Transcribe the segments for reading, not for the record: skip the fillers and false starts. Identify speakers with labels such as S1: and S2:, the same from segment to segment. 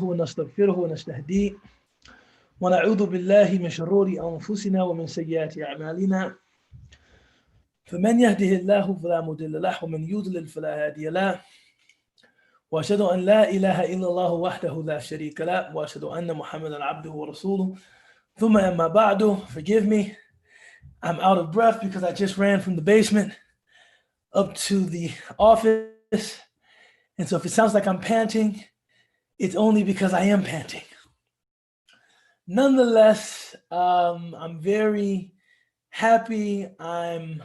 S1: ونستغفره ونستهديه ونعوذ بالله من شرور أنفسنا ومن سيئات أعمالنا فمن يهده الله فلا مضل له ومن يضلل فلا هادي له وأشهد أن لا إله إلا الله وحده لا شريك له وأشهد أن محمدا عبده ورسوله ثم أما بعد. Forgive me, I'm out of breath because I just ran from the basement up to the office, and so if it sounds like I'm panting, it's only because I am panting. Nonetheless, I'm very happy. I'm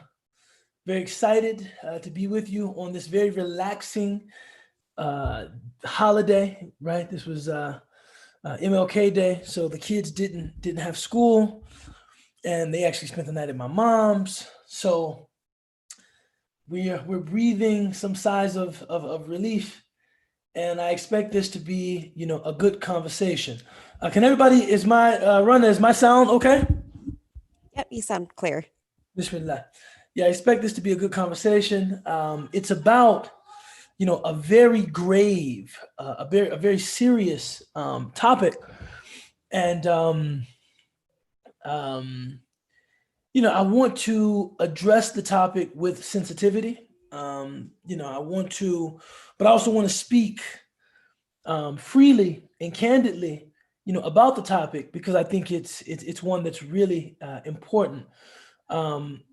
S1: very excited to be with you on this very relaxing holiday, right? This was MLK Day, so the kids didn't have school, and they actually spent the night at my mom's. So we're breathing some sighs of relief, and I expect this to be, a good conversation. Can everybody, is my sound okay?
S2: Yep, you sound clear.
S1: Bismillah. Yeah, I expect this to be a good conversation. It's about, a very grave, a very serious topic, and I want to address the topic with sensitivity. I want to, but I also want to speak freely and candidly, about the topic, because I think it's one that's really important.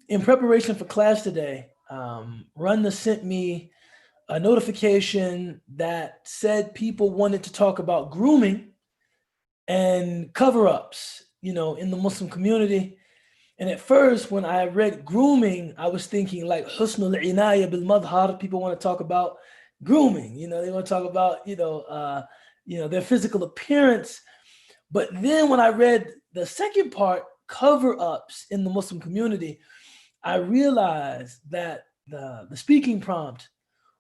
S1: In preparation for class today, Runda sent me a notification that said people wanted to talk about grooming and cover-ups, in the Muslim community. And at first, when I read grooming, I was thinking like husnul inaya bil madhar. People want to talk about grooming, they want to talk about, their physical appearance. But then when I read the second part, cover-ups in the Muslim community, I realized that the speaking prompt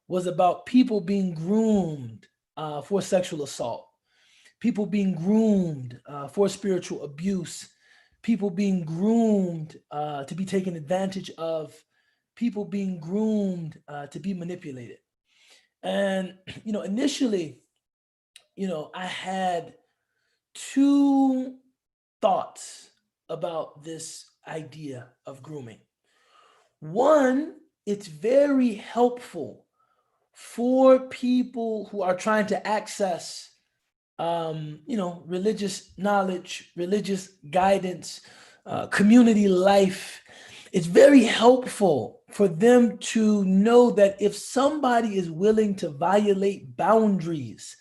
S1: was about people being groomed for sexual assault, people being groomed for spiritual abuse, people being groomed to be taken advantage of, people being groomed to be manipulated. And, initially, I had two thoughts about this idea of grooming. One, it's very helpful for people who are trying to access, religious knowledge, religious guidance, community life. It's very helpful for them to know that if somebody is willing to violate boundaries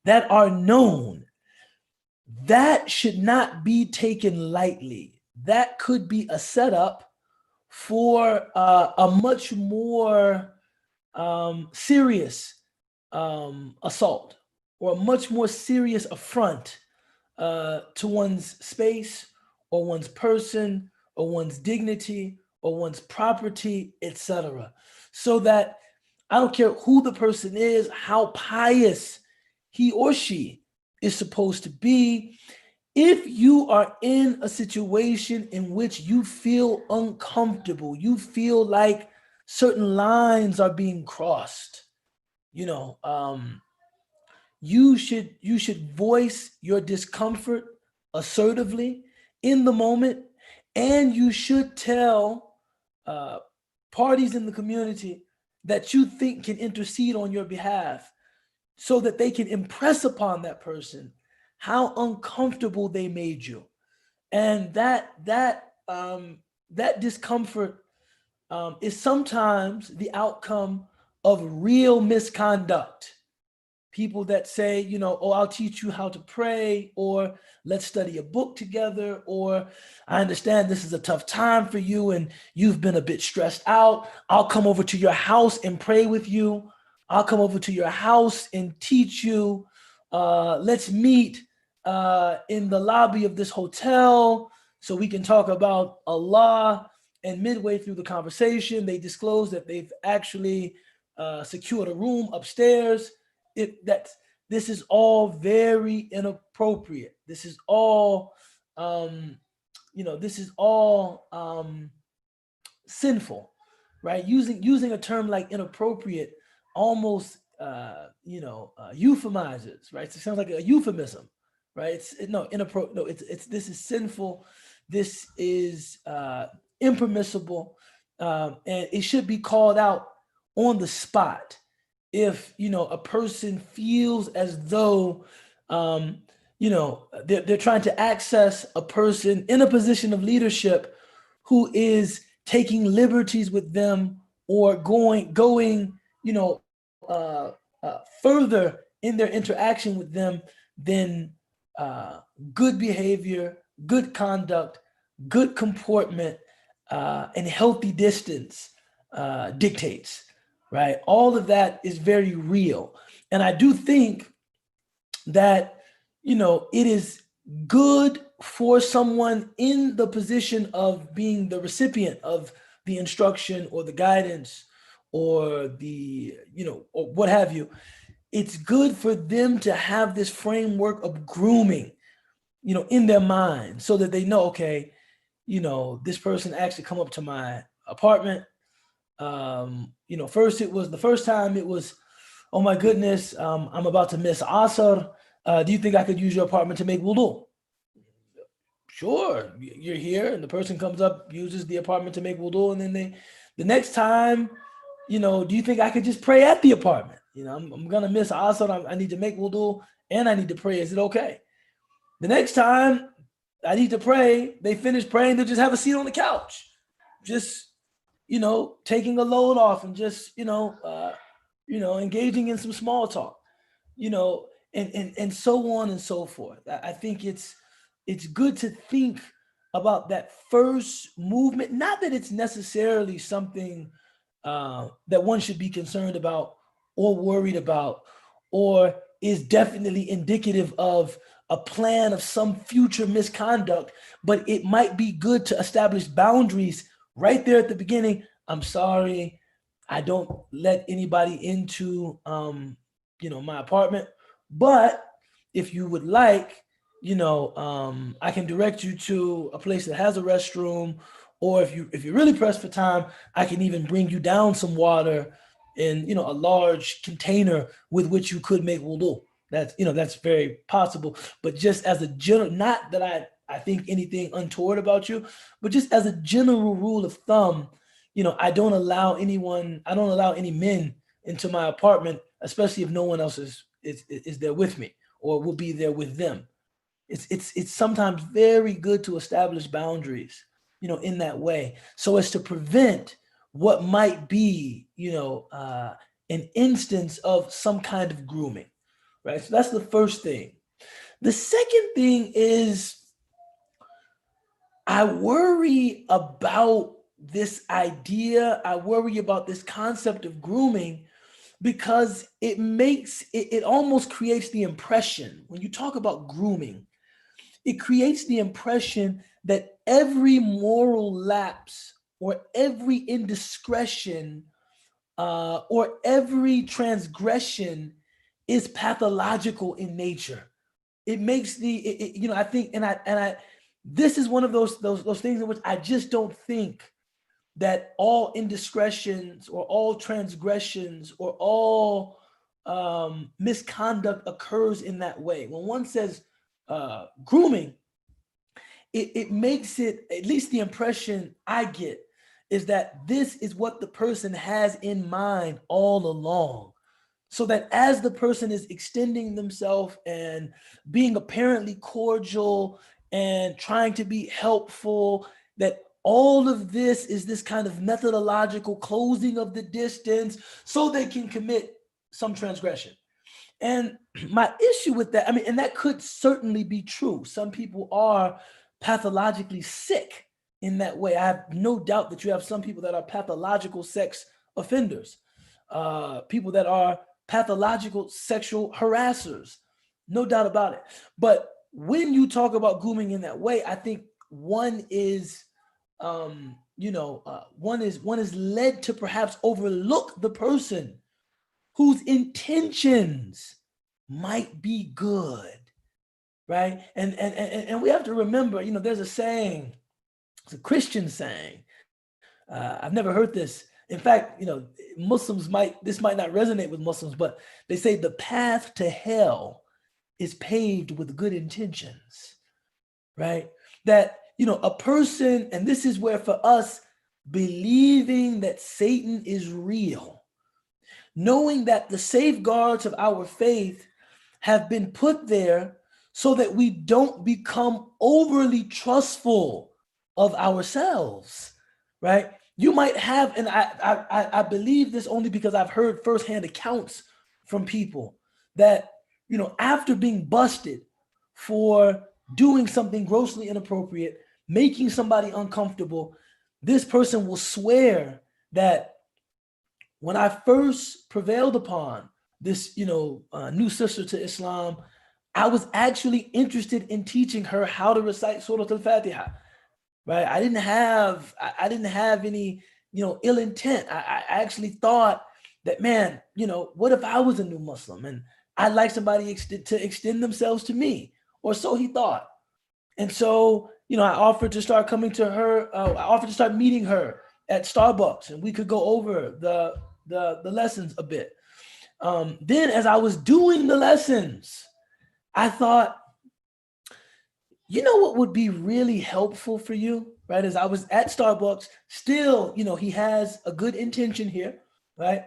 S1: that are known, that should not be taken lightly. That could be a setup for a much more serious assault, or a much more serious affront to one's space, or one's person, or one's dignity, or one's property, etc. So that I don't care who the person is, how pious he or she is supposed to be, if you are in a situation in which you feel uncomfortable, you feel like certain lines are being crossed, you should voice your discomfort assertively in the moment, and you should tell parties in the community that you think can intercede on your behalf, so that they can impress upon that person how uncomfortable they made you, and that discomfort is sometimes the outcome of real misconduct. People that say, oh, I'll teach you how to pray, or let's study a book together, or I understand this is a tough time for you and you've been a bit stressed out. I'll come over to your house and pray with you. I'll come over to your house and teach you. Let's meet in the lobby of this hotel so we can talk about Allah. And midway through the conversation, they disclose that they've actually secured a room upstairs. This is all very inappropriate. This is all, sinful, right? Using a term like inappropriate almost euphemizes, right? So it sounds like a euphemism, right? No, inappropriate. No, this is sinful. This is impermissible, and it should be called out on the spot. If a person feels as though they're trying to access a person in a position of leadership who is taking liberties with them or going further in their interaction with them than good behavior, good conduct, good comportment, and healthy distance dictates, right? All of that is very real. And I do think that, it is good for someone in the position of being the recipient of the instruction or the guidance or or what have you. It's good for them to have this framework of grooming, in their mind so that they know, okay, this person actually come up to my apartment. The first time it was, oh my goodness, I'm about to miss Asr. Do you think I could use your apartment to make wudu? Sure, you're here, and the person comes up, uses the apartment to make wudu, and then the next time, do you think I could just pray at the apartment? I'm gonna miss Asr. I need to make wudu and I need to pray. Is it okay? The next time I need to pray, they finish praying, they'll just have a seat on the couch, just taking a load off and just engaging in some small talk, and so on and so forth. I think it's good to think about that first movement. Not that it's necessarily something that one should be concerned about or worried about, or is definitely indicative of a plan of some future misconduct, but it might be good to establish boundaries right there at the beginning. I'm sorry, I don't let anybody into my apartment, but if you would like, I can direct you to a place that has a restroom, or if you're really pressed for time, I can even bring you down some water in a large container with which you could make wudu. That's very possible. But just as a general, not that I think anything untoward about you, but just as a general rule of thumb, I don't allow any men into my apartment, especially if no one else is there with me or will be there with them. It's sometimes very good to establish boundaries, in that way, so as to prevent what might be, an instance of some kind of grooming, right? So that's the first thing. The second thing is I worry about this idea. I worry about this concept of grooming because it almost creates the impression when you talk about grooming, it creates the impression that every moral lapse or every indiscretion or every transgression is pathological in nature. It makes I think, and I, this is one of those things in which I just don't think that all indiscretions or all transgressions or all misconduct occurs in that way. When one says grooming, it makes it, at least the impression I get, is that this is what the person has in mind all along. So that as the person is extending themselves and being apparently cordial and trying to be helpful, that all of this is this kind of methodological closing of the distance so they can commit some transgression. And my issue with that, and that could certainly be true. Some people are pathologically sick in that way. I have no doubt that you have some people that are pathological sex offenders, people that are pathological sexual harassers, no doubt about it. But when you talk about grooming in that way, I think one is one is led to perhaps overlook the person whose intentions might be good, right? And we have to remember, there's a saying, it's a Christian saying. I've never heard this In fact, this might not resonate with Muslims, but they say the path to hell is paved with good intentions, right? That, a person, and this is where for us, believing that Satan is real, knowing that the safeguards of our faith have been put there so that we don't become overly trustful of ourselves, right? You might have, and I believe this only because I've heard firsthand accounts from people that, after being busted for doing something grossly inappropriate, making somebody uncomfortable, this person will swear that when I first prevailed upon this, new sister to Islam, I was actually interested in teaching her how to recite Surah Al-Fatiha, right? I didn't have any, ill intent. I actually thought that, man, what if I was a new Muslim and I'd like somebody to extend themselves to me, or so he thought. And so, I offered to start coming to her. I offered to start meeting her at Starbucks, and we could go over the lessons a bit. Then, as I was doing the lessons, I thought, what would be really helpful for you, right? As I was at Starbucks, still, he has a good intention here, right?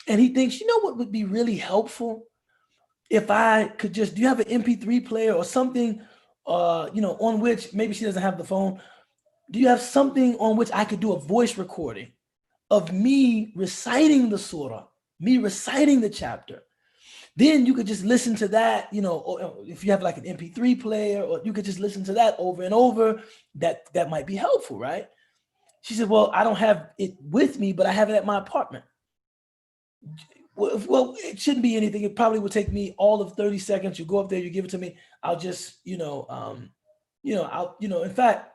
S1: And he thinks, what would be really helpful if I could do you have an MP3 player or something, on which maybe she doesn't have the phone. Do you have something on which I could do a voice recording of me reciting the surah, me reciting the chapter? Then you could just listen to that, or if you have like an MP3 player, or you could just listen to that over and over. That might be helpful, right? She said, well, I don't have it with me, but I have it at my apartment. Well, it shouldn't be anything. It probably would take me all of 30 seconds. You go up there, you give it to me. I'll just, in fact,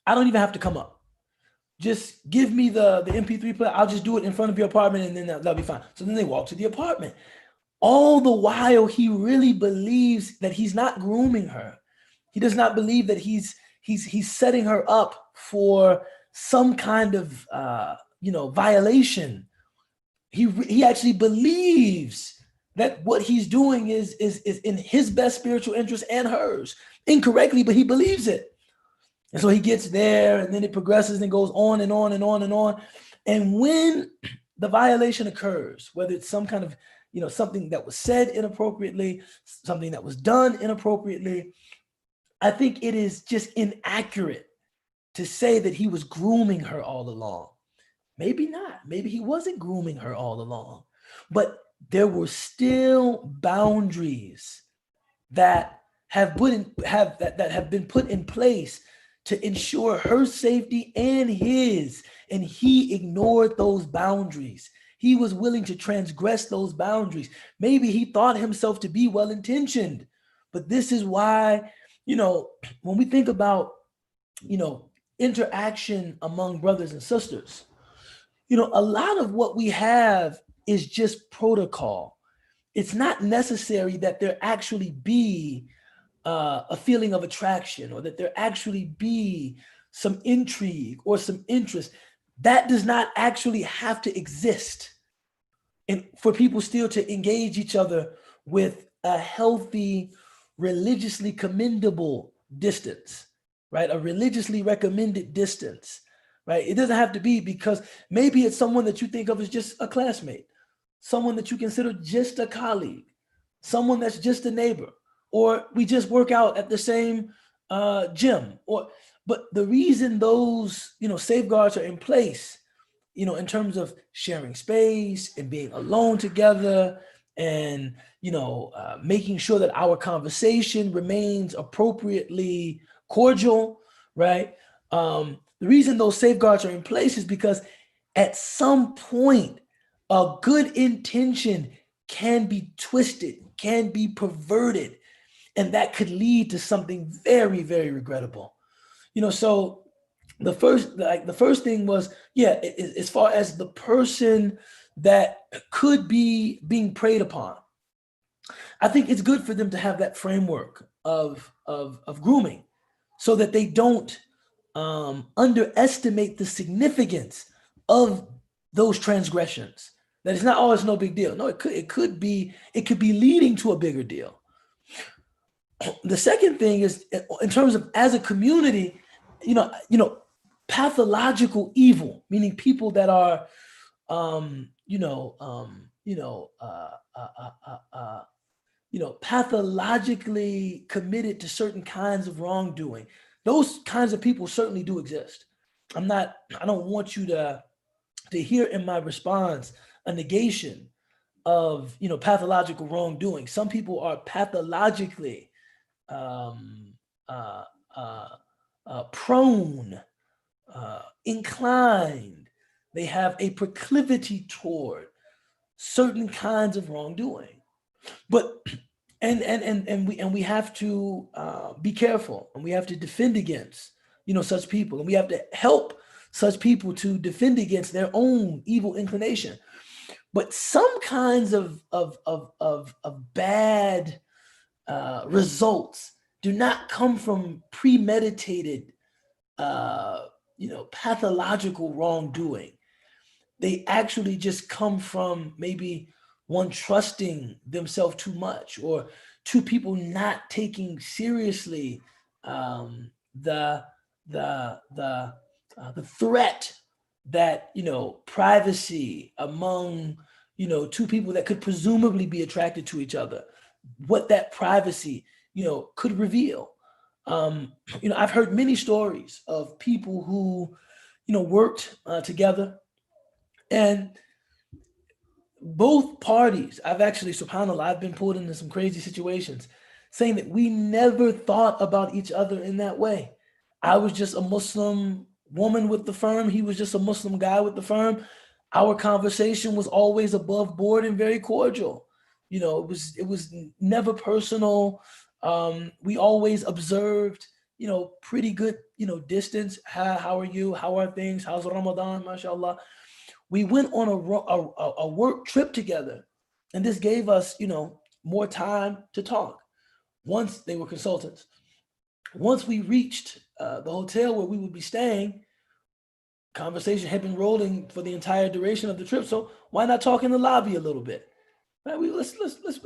S1: I don't even have to come up. Just give me the MP3 player. I'll just do it in front of your apartment, and then that'll be fine. So then they walk to the apartment. All the while, he really believes that he's not grooming her. He does not believe that he's setting her up for some kind of violation. He actually believes that what he's doing is in his best spiritual interest and hers. Incorrectly, but he believes it. And so he gets there, and then it progresses and goes on and on and on and on. And when the violation occurs, whether it's some kind of, something that was said inappropriately, something that was done inappropriately, I think it is just inaccurate to say that he was grooming her all along. Maybe not. Maybe he wasn't grooming her all along, but there were still boundaries that have been put in place to ensure her safety and his, and he ignored those boundaries. He was willing to transgress those boundaries. Maybe he thought himself to be well-intentioned, but this is why, when we think about, interaction among brothers and sisters, a lot of what we have is just protocol. It's not necessary that there actually be a feeling of attraction, or that there actually be some intrigue or some interest. That does not actually have to exist, and for people still to engage each other with a healthy, religiously commendable distance, right? A religiously recommended distance, right? It doesn't have to be, because maybe it's someone that you think of as just a classmate, someone that you consider just a colleague, someone that's just a neighbor, or we just work out at the same gym. But the reason those, safeguards are in place, in terms of sharing space and being alone together, and, making sure that our conversation remains appropriately cordial, right? The reason those safeguards are in place is because at some point, a good intention can be twisted, can be perverted, and that could lead to something very, very regrettable. So the first thing was, as far as the person that could be being preyed upon, I think it's good for them to have that framework of grooming, so that they don't underestimate the significance of those transgressions. That it's not always no big deal. No, it could be leading to a bigger deal. The second thing is in terms of as a community, pathological evil, meaning people that are pathologically committed to certain kinds of wrongdoing. Those kinds of people certainly do exist. I don't want you to hear in my response a negation of pathological wrongdoing. Some people are pathologically um, uh, uh, prone, inclined. They have a proclivity toward certain kinds of wrongdoing. But and we have to be careful, and we have to defend against such people, and we have to help such people to defend against their own evil inclination. But some kinds of bad results do not come from premeditated pathological wrongdoing. They actually just come from maybe one trusting themselves too much, or two people not taking seriously the threat that privacy among two people that could presumably be attracted to each other, what that privacy could reveal. I've heard many stories of people who worked together, and both parties, subhanAllah, I've been pulled into some crazy situations saying that we never thought about each other in that way. I was just a Muslim woman with the firm. He was just a Muslim guy with the firm. Our conversation was always above board and very cordial. It was never personal. We always observed, pretty good, distance. How are you? How are things? How's Ramadan? MashaAllah. We went on a work trip together, and this gave us, more time to talk. Once they were consultants. Once we reached the hotel where we would be staying, conversation had been rolling for the entire duration of the trip. So why not talk in the lobby a little bit? Right? Let's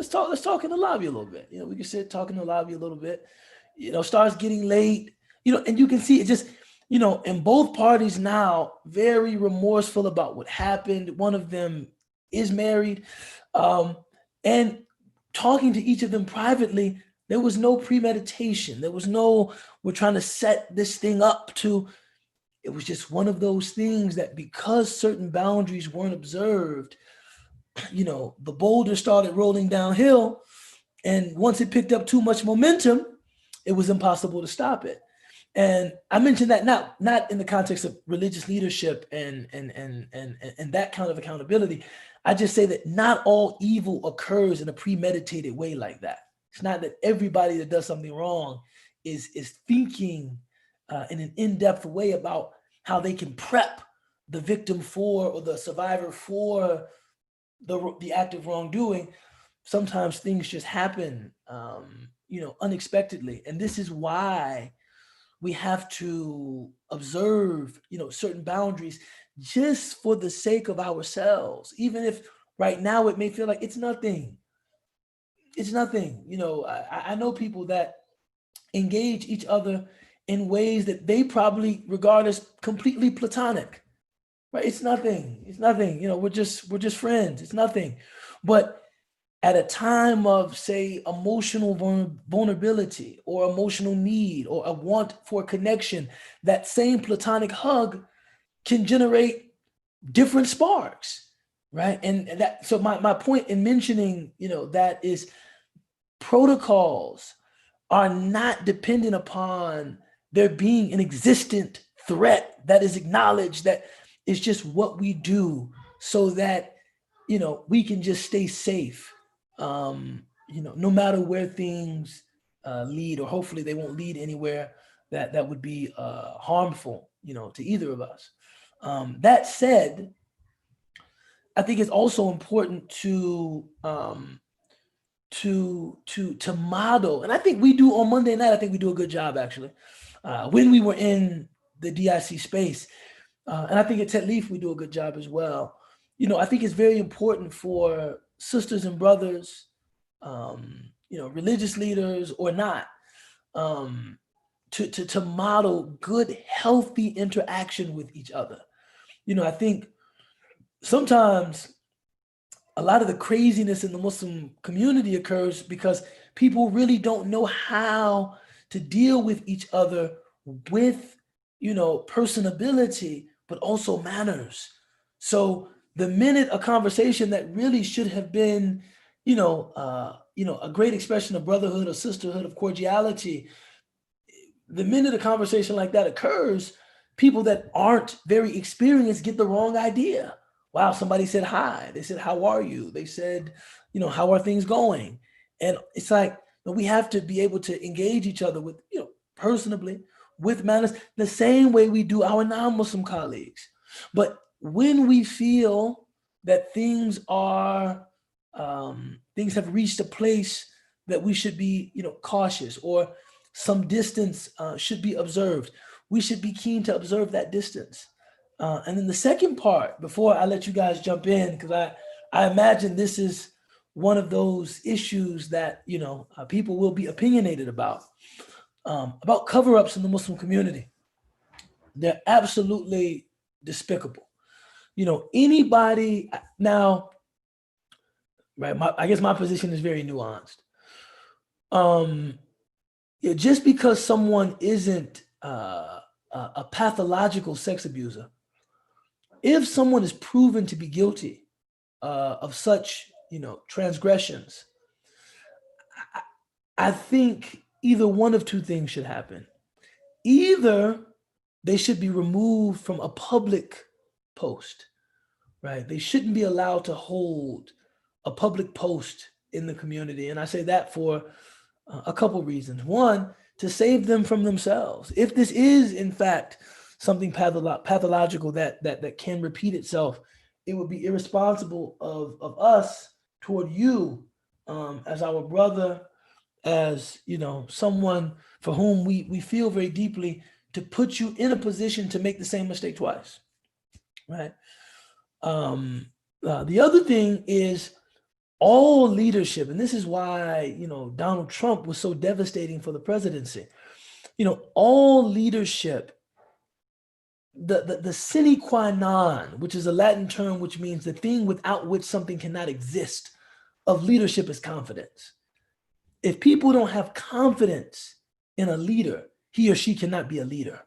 S1: talk in the lobby a little bit. We can sit talk in the lobby a little bit. Starts getting late. And you can see it just. And both parties now very remorseful about what happened. One of them is married, and talking to each of them privately. There was no premeditation. There was no, we're trying to set this thing up to. It was just one of those things that because certain boundaries weren't observed, the boulder started rolling downhill. And once it picked up too much momentum, it was impossible to stop it. And I mentioned that not in the context of religious leadership and that kind of accountability. I just say that not all evil occurs in a premeditated way like that. It's not that everybody that does something wrong is thinking in an in-depth way about how they can prep the victim for, or the survivor for, the act of wrongdoing. Sometimes things just happen, unexpectedly, and this is why we have to observe, certain boundaries just for the sake of ourselves, even if right now it may feel like it's nothing. It's nothing. I know people that engage each other in ways that they probably regard as completely platonic, right? It's nothing. It's nothing. We're just friends. It's nothing. But at a time of, say, emotional vulnerability or emotional need or a want for connection, that same platonic hug can generate different sparks, right? And that, so my point in mentioning, that is protocols are not dependent upon there being an existent threat that is acknowledged, that is just what we do so that, we can just stay safe. No matter where things lead, or hopefully they won't lead anywhere that would be harmful, to either of us. That said, I think it's also important to model, and I think we do on Monday night. I think we do a good job actually. When we were in the DIC space, And I think at Tet Leaf we do a good job as well. I think it's very important for sisters and brothers, religious leaders or not, um, to model good, healthy interaction with each other. I think sometimes a lot of the craziness in the Muslim community occurs because people really don't know how to deal with each other with, personability, but also manners. So the minute a conversation that really should have been, a great expression of brotherhood or sisterhood of cordiality, the minute a conversation like that occurs, people that aren't very experienced get the wrong idea. Wow, somebody said hi. They said, "How are you?" They said, "How are things going?" And it's like we have to be able to engage each other with, personably, with manners, the same way we do our non-Muslim colleagues. But when we feel that things have reached a place that we should be, cautious, or some distance should be observed, we should be keen to observe that distance. And then the second part, before I let you guys jump in, because I imagine this is one of those issues that people will be opinionated about cover-ups in the Muslim community. They're absolutely despicable. Anybody now, right? I guess my position is very nuanced. Yeah, just because someone isn't a pathological sex abuser, if someone is proven to be guilty of such, transgressions, I think either one of two things should happen. Either they should be removed from a public post, right? They shouldn't be allowed to hold a public post in the community. And I say that for a couple reasons. One, to save them from themselves. If this is, in fact, something pathological that can repeat itself, it would be irresponsible of us toward you, as our brother, as someone for whom we feel very deeply, to put you in a position to make the same mistake twice, right? The other thing is all leadership, and this is why Donald Trump was so devastating for the presidency. All leadership, the sine qua non, which is a Latin term which means the thing without which something cannot exist, of leadership is confidence. If people don't have confidence in a leader, he or she cannot be a leader.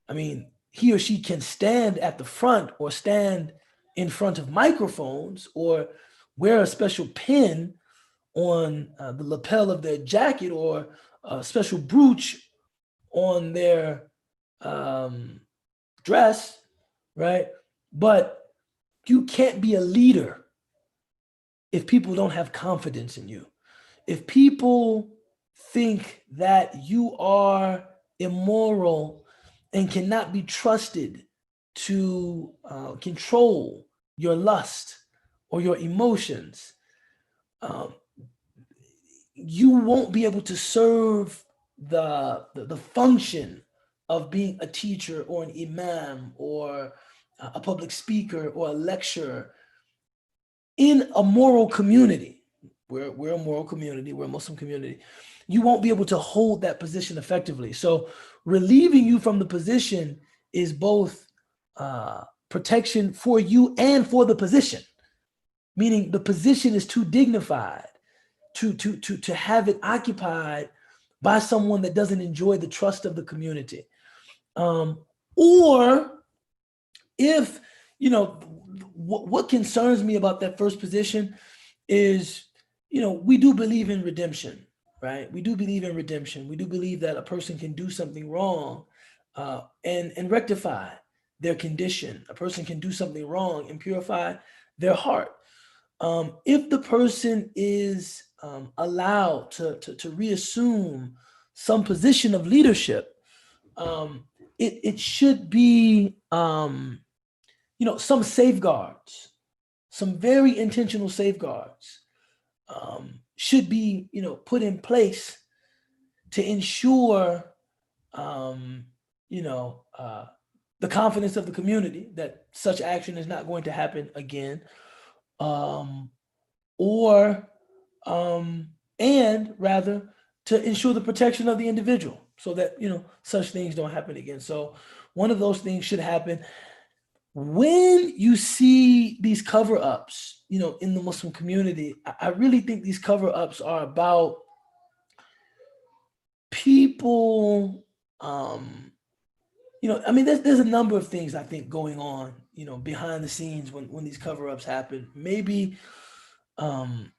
S1: I mean, he or she can stand at the front or stand in front of microphones or wear a special pin on the lapel of their jacket or a special brooch on their dress, right? But you can't be a leader if people don't have confidence in you. If people think that you are immoral and cannot be trusted to control your lust or your emotions, um, you won't be able to serve the function of being a teacher or an imam or a public speaker or a lecturer in a moral community. We're a moral community, we're a Muslim community. You won't be able to hold that position effectively. So relieving you from the position is both protection for you and for the position, meaning the position is too dignified to have it occupied by someone that doesn't enjoy the trust of the community. Or if, what concerns me about that first position is, we do believe in redemption, right? We do believe in redemption. We do believe that a person can do something wrong and rectify their condition. A person can do something wrong and purify their heart. If the person is allowed to reassume some position of leadership, it should be some safeguards, some very intentional safeguards should be put in place to ensure you know uh, the confidence of the community that such action is not going to happen again, um, or and rather to ensure the protection of the individual so that such things don't happen again. So one of those things should happen. When you see these cover-ups, in the Muslim community, I really think these cover-ups are about people. I mean, there's a number of things I think going on, behind the scenes when these cover-ups happen. Maybe um,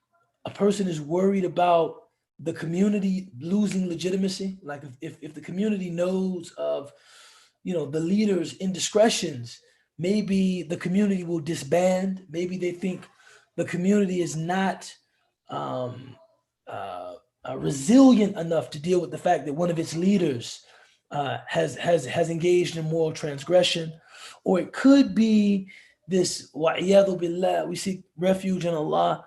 S1: a person is worried about the community losing legitimacy. Like if the community knows of, the leaders' indiscretions, maybe the community will disband. Maybe they think the community is not um, uh, resilient enough to deal with the fact that one of its leaders has engaged in moral transgression, or it could be this wa'iyadu billah, we seek refuge in Allah,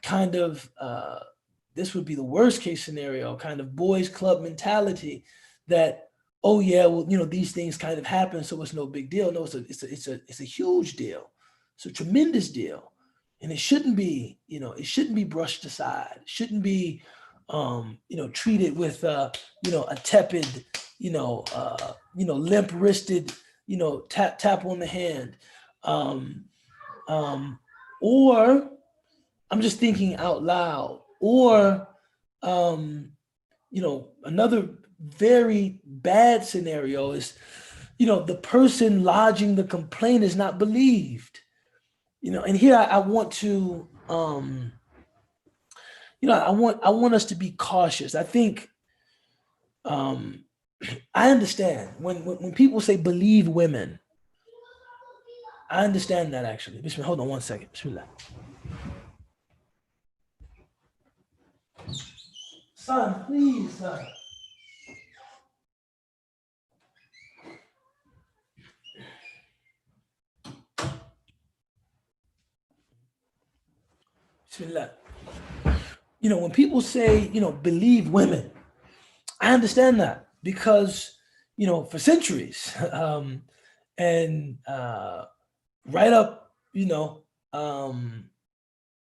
S1: kind of this would be the worst case scenario, kind of boys club mentality that, oh yeah, well, these things kind of happen, so it's no big deal. No, it's a huge deal. It's a tremendous deal. And it shouldn't be, brushed aside. It shouldn't be treated with a tepid, limp wristed, tap on the hand. Um, or I'm just thinking out loud, or another very bad scenario is, the person lodging the complaint is not believed. And here I want to I want us to be cautious. I think I understand when people say believe women. I understand that actually. Bismillah, hold on one second. Bismillah. Son, please, son. Bismillah. When people say, believe women, I understand that because, for centuries, and right up,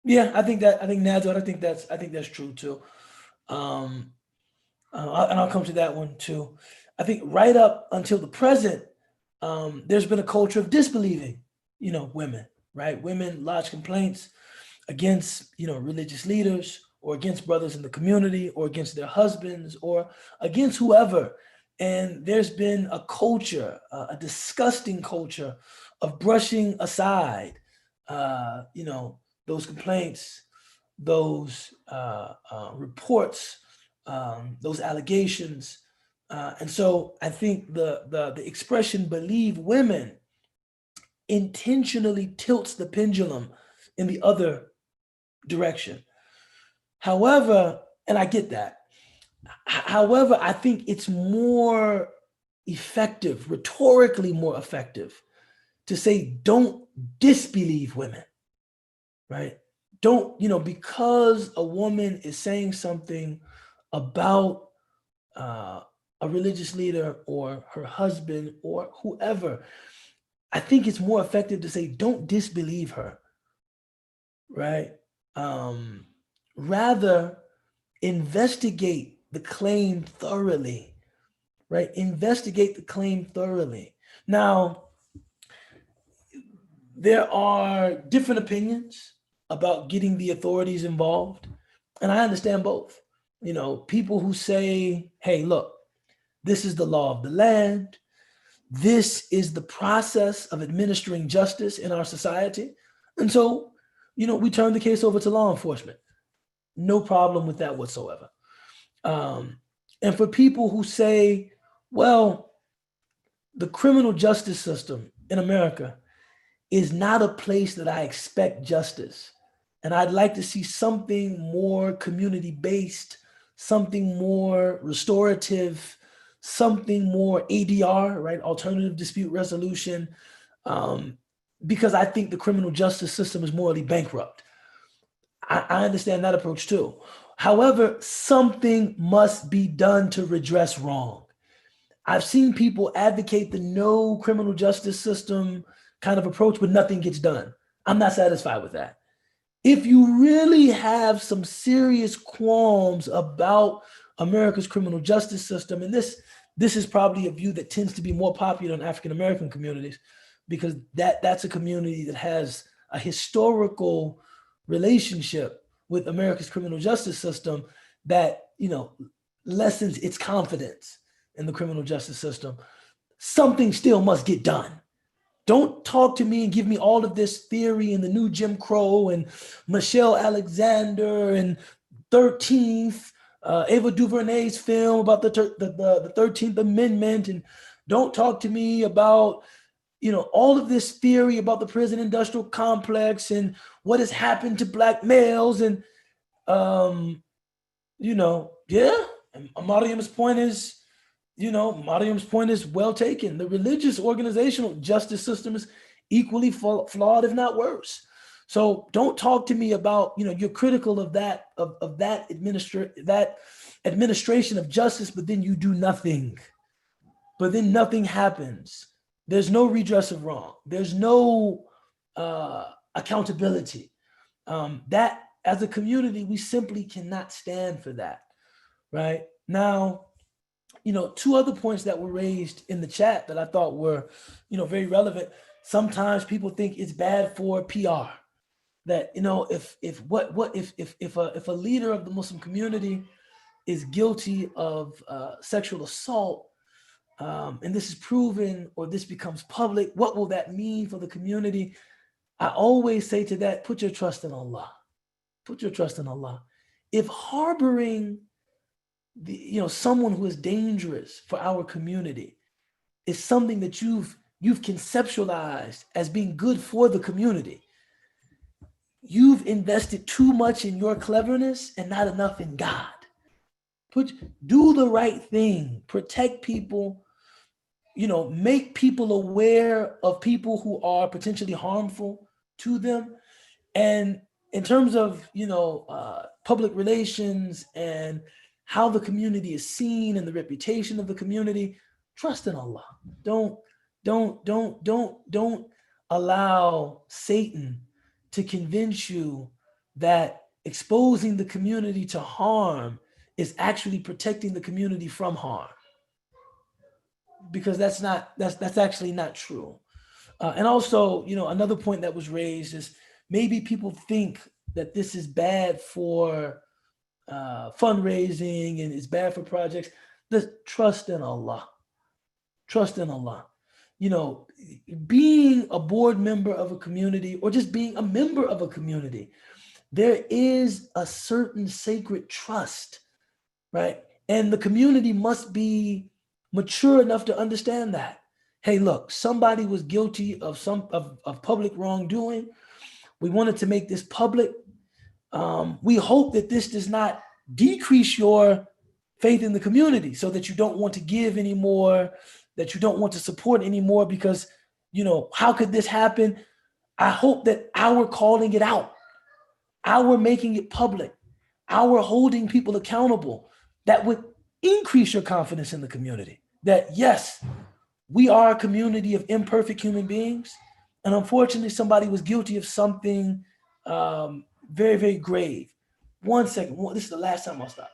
S1: yeah, I think Nazar, I think that's true too. Um, and I'll come to that one too. I think right up until the present, there's been a culture of disbelieving, women, right? Women lodge complaints against, religious leaders or against brothers in the community or against their husbands or against whoever. And there's been a culture, a disgusting culture of brushing aside, those complaints, those reports, those allegations. And so I think the expression believe women intentionally tilts the pendulum in the other direction. However, and I get that. However, I think it's more effective, rhetorically more effective, to say don't disbelieve women, right? Don't, because a woman is saying something about a religious leader or her husband or whoever, I think it's more effective to say don't disbelieve her, right? Rather, investigate the claim thoroughly, right? Investigate the claim thoroughly. Now, there are different opinions about getting the authorities involved, and I understand both. People who say, hey, look, this is the law of the land. This is the process of administering justice in our society. And so, we turn the case over to law enforcement. No problem with that whatsoever. And for people who say, well, the criminal justice system in America is not a place that I expect justice. And I'd like to see something more community-based, something more restorative, something more ADR, right? Alternative dispute resolution, because I think the criminal justice system is morally bankrupt. I understand that approach too. However, something must be done to redress wrong. I've seen people advocate the no criminal justice system kind of approach, but nothing gets done. I'm not satisfied with that. If you really have some serious qualms about America's criminal justice system, and this is probably a view that tends to be more popular in African American communities, because that's a community that has a historical relationship with America's criminal justice system that lessens its confidence in the criminal justice system. Something still must get done. Don't talk to me and give me all of this theory and the new Jim Crow and Michelle Alexander and 13th, Ava DuVernay's film about the 13th Amendment. And don't talk to me about, all of this theory about the prison industrial complex and what has happened to black males. And, yeah, and Mariam's point is well taken. The religious organizational justice system is equally flawed, if not worse. So don't talk to me about, you're critical of that administration of justice, but then you do nothing. But then nothing happens. There's no redress of wrong. There's no accountability. That as a community, we simply cannot stand for that. Right now, two other points that were raised in the chat that I thought were, very relevant. Sometimes people think it's bad for PR that, if a leader of the Muslim community is guilty of sexual assault, and this is proven or this becomes public, what will that mean for the community? I always say to that, put your trust in Allah. Put your trust in Allah. If harboring someone who is dangerous for our community is something that you've conceptualized as being good for the community, you've invested too much in your cleverness and not enough in God. Do the right thing, protect people, make people aware of people who are potentially harmful to them. And in terms of, public relations and how the community is seen and the reputation of the community, trust in Allah. Don't allow Satan to convince you that exposing the community to harm is actually protecting the community from harm, because that's actually not true. And also, another point that was raised is maybe people think that this is bad for fundraising and it's bad for projects. Just trust in Allah. Trust in Allah. Being a board member of a community or just being a member of a community, there is a certain sacred trust, right? And the community must be mature enough to understand that. Hey, look, somebody was guilty of of public wrongdoing. We wanted to make this public. We hope that this does not decrease your faith in the community so that you don't want to give anymore, that you don't want to support anymore because, how could this happen? I hope that our calling it out, our making it public, our holding people accountable, that would increase your confidence in the community. That yes, we are a community of imperfect human beings. And unfortunately, somebody was guilty of something very, very grave. One second. This is the last time I'll stop.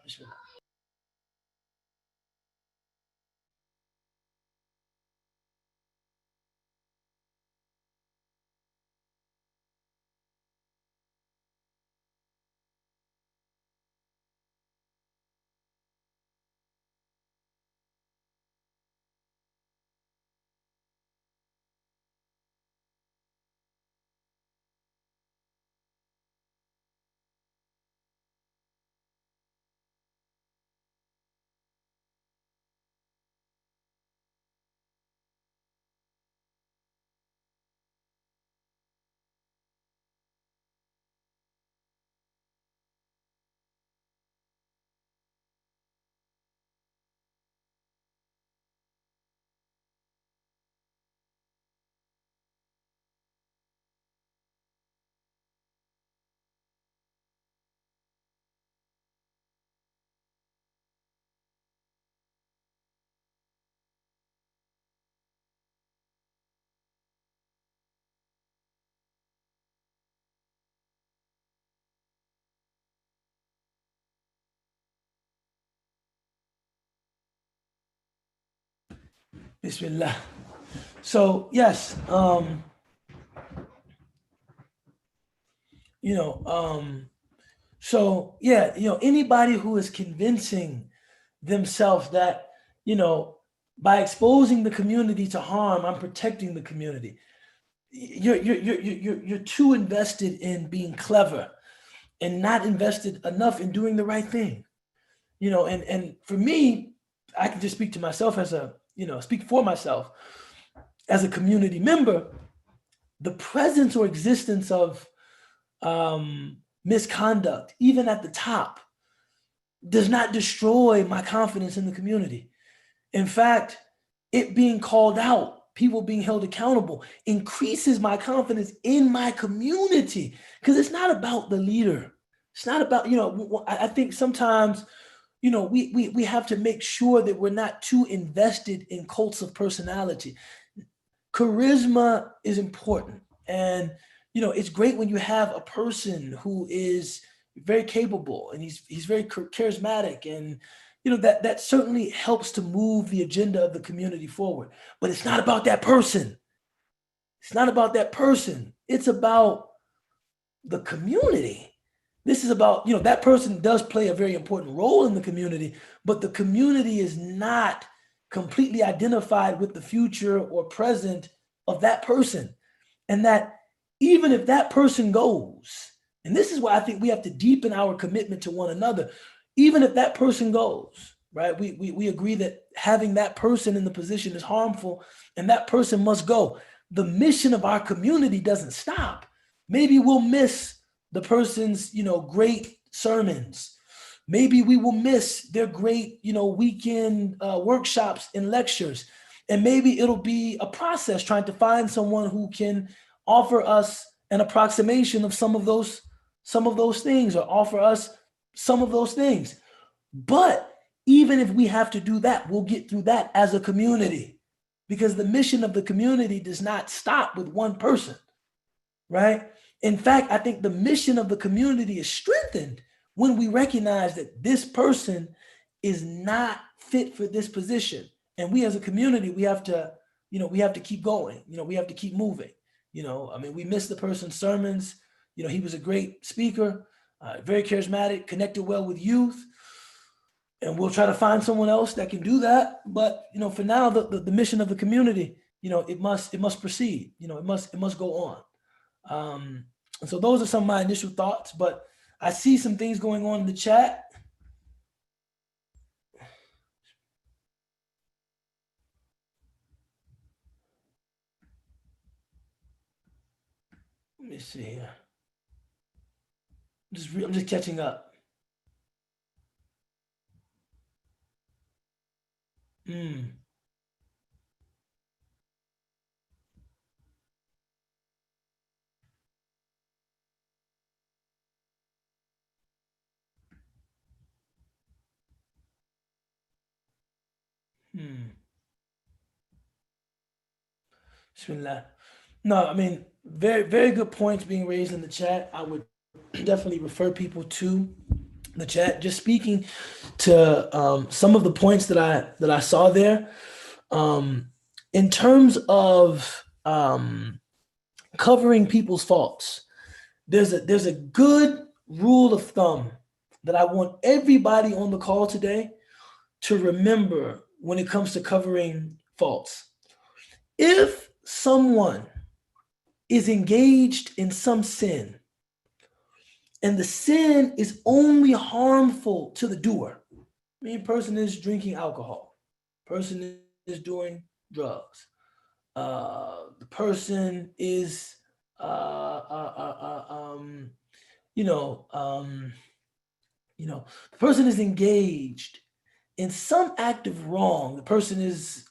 S1: Bismillah. So yes, you know, so yeah, anybody who is convincing themselves that, you know, by exposing the community to harm, I'm protecting the community. You're too invested in being clever and not invested enough in doing the right thing. And for me, I can just speak to myself as a, speak for myself as a community member. The presence or existence of misconduct, even at the top, does not destroy my confidence in the community. In fact, it being called out, people being held accountable, increases my confidence in my community, because it's not about the leader. It's not about, I think sometimes, we have to make sure that we're not too invested in cults of personality. Charisma is important. And, it's great when you have a person who is very capable and he's very charismatic, and that certainly helps to move the agenda of the community forward. But it's not about that person. It's not about that person. It's about the community. This is about, that person does play a very important role in the community, but the community is not completely identified with the future or present of that person. And that even if that person goes, and this is why I think we have to deepen our commitment to one another, even if that person goes, right? We agree that having that person in the position is harmful and that person must go. The mission of our community doesn't stop. Maybe we'll miss the person's, great sermons. Maybe we will miss their great, weekend workshops and lectures. And maybe it'll be a process trying to find someone who can offer us an approximation of some of those things, or offer us some of those things. But even if we have to do that, we'll get through that as a community, because the mission of the community does not stop with one person, right? In fact, I think the mission of the community is strengthened when we recognize that this person is not fit for this position. And we as a community, we have to keep going. We have to keep moving. We missed the person's sermons. He was a great speaker, very charismatic, connected well with youth. And we'll try to find someone else that can do that. But, for now, the mission of the community, it must proceed. It must go on. And so those are some of my initial thoughts, but I see some things going on in the chat. Let me see here. I'm just catching up. Hmm. Hmm. Bismillah. No, very, very good points being raised in the chat. I would definitely refer people to the chat. Just speaking to some of the points that I saw there, in terms of covering people's faults. There's a good rule of thumb that I want everybody on the call today to remember when it comes to covering faults. If someone is engaged in some sin and the sin is only harmful to the doer, person is drinking alcohol, person is doing drugs, the person is the person is engaged in some act of wrong. The person is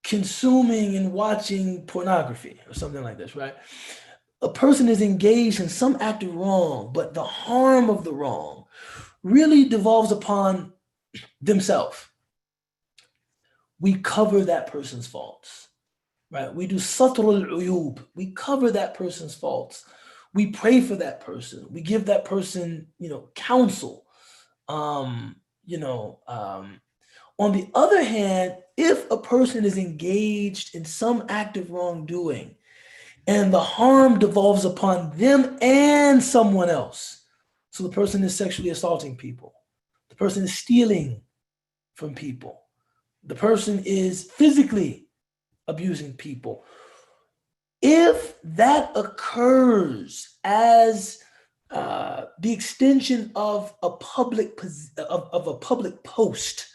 S1: consuming and watching pornography or something like this, right? A person is engaged in some act of wrong, but the harm of the wrong really devolves upon themselves. We cover that person's faults, right? We do satrul uyub. We cover that person's faults. We pray for that person. We give that person, counsel. On On the other hand, if a person is engaged in some act of wrongdoing and the harm devolves upon them and someone else, so the person is sexually assaulting people, the person is stealing from people, the person is physically abusing people, if that occurs as the extension of a public of a public post,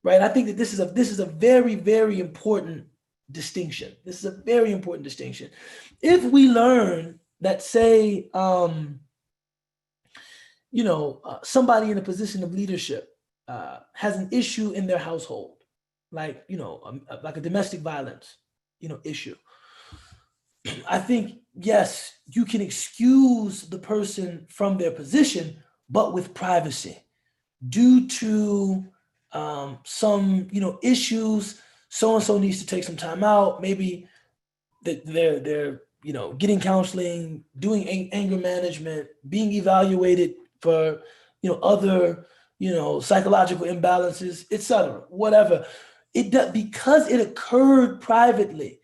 S1: right? I think that this is a very, very important distinction. This is a very important distinction. If we learn that, say, somebody in a position of leadership has an issue in their household, like like a domestic violence, issue. I think, yes, you can excuse the person from their position, but with privacy, due to some issues. So and so needs to take some time out. Maybe that they're getting counseling, doing anger management, being evaluated for other psychological imbalances, etc. Whatever it does, because it occurred privately.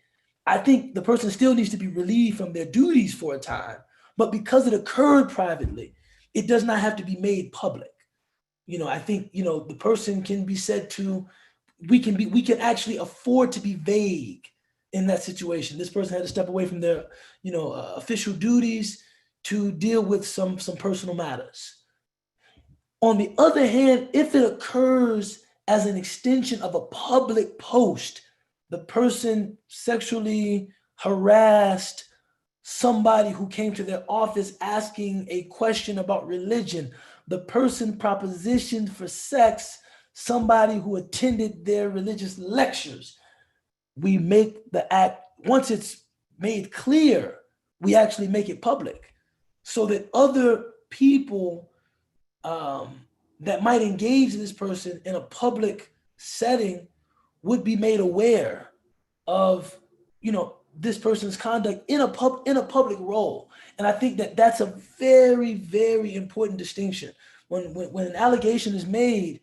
S1: I think the person still needs to be relieved from their duties for a time, but because it occurred privately, it does not have to be made public. I think the person can be said to, we can actually afford to be vague in that situation. This person had to step away from their official duties to deal with some personal matters. On the other hand, if it occurs as an extension of a public post, the person sexually harassed somebody who came to their office asking a question about religion, the person propositioned for sex somebody who attended their religious lectures. We make the act, once it's made clear, we actually make it public so that other people that might engage this person in a public setting would be made aware of this person's conduct in a public role. And I think that that's a very, very important distinction. When an allegation is made,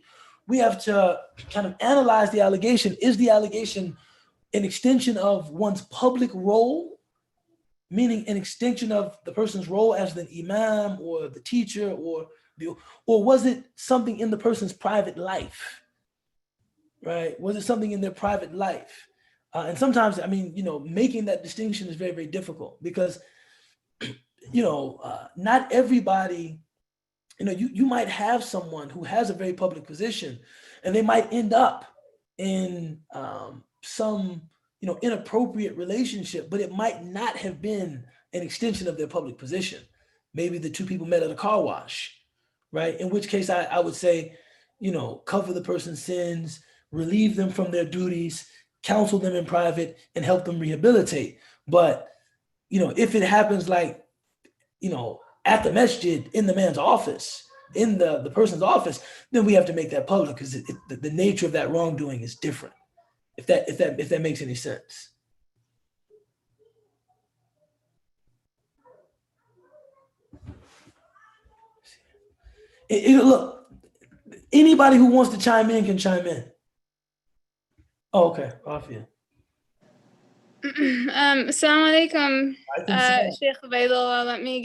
S1: we have to kind of analyze the allegation. Is the allegation an extension of one's public role, meaning an extension of the person's role as the imam or the teacher, or was it something in the person's private life? Right? Was it something in their private life? And sometimes, making that distinction is very, very difficult because, not everybody, you might have someone who has a very public position and they might end up in some, inappropriate relationship, but it might not have been an extension of their public position. Maybe the two people met at a car wash, right? In which case I would say, cover the person's sins, relieve them from their duties, counsel them in private, and help them rehabilitate. But, if it happens like, at the masjid, in the man's office, in the person's office, then we have to make that public because the nature of that wrongdoing is different. If that makes any sense. Look, anybody who wants to chime in can chime in. Oh, okay, off you.
S3: Assalamu alaikum, Sheikh Ubaydullah. Let me